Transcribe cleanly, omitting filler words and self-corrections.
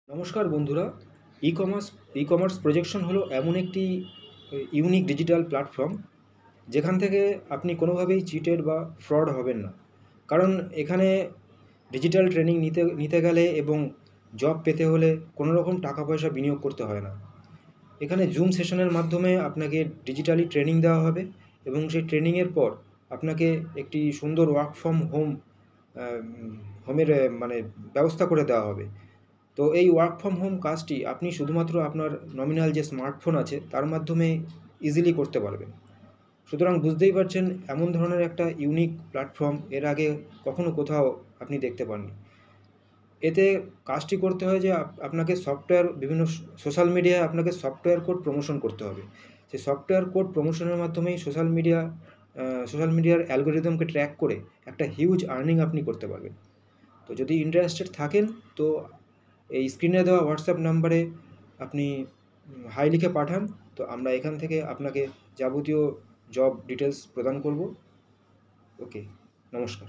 নমস্কার বন্ধুরা। E commerce projection হলো এমন একটি ইউনিক ডিজিটাল প্ল্যাটফর্ম যেখান থেকে আপনি কোনোভাবেই চিটেড বা ফ্রড হবেন না। কারণ এখানে ডিজিটাল ট্রেনিং নিতে নিতে গেলে এবং জব পেতে হলে কোনো রকম টাকা পয়সা বিনিয়োগ করতে হয় না। এখানে জুম সেশনের মাধ্যমে আপনাকে ডিজিটালি ট্রেনিং দেওয়া হবে এবং সেই ট্রেনিংয়ের পর আপনাকে একটি সুন্দর ওয়ার্ক ফ্রম হোমের মানে ব্যবস্থা করে দেওয়া হবে। তো এই ওয়ার্ক ফ্রম হোম কাজটি আপনি শুধুমাত্র আপনার নমিনাল যে স্মার্টফোন আছে তার মাধ্যমে ইজিলি করতে পারবেন। সুতরাং বুঝতেই পারছেন, এমন ধরনের একটা ইউনিক প্ল্যাটফর্ম এর আগে কখনো কোথাও আপনি দেখতে পাননি। এতে কাজটি করতে হয় যে আপনাকে সফটওয়্যার বিভিন্ন সোশ্যাল মিডিয়ায় আপনাকে সফটওয়্যার কোড প্রমোশন করতে হবে। সেই সফটওয়্যার কোড প্রমোশনের মাধ্যমেই সোশ্যাল মিডিয়ার অ্যালগরিদমকে ট্র্যাক করে একটা হিউজ আর্নিং আপনি করতে পারবেন। তো যদি ইন্টারেস্টেড থাকেন, তো এই স্ক্রিনে দেওয়া হোয়াটসঅ্যাপ নাম্বারে আপনি হাই লিখে পাঠান। তো আমরা এখান থেকে আপনাকে যাবতীয় জব ডিটেলস প্রদান করব। ওকে, নমস্কার।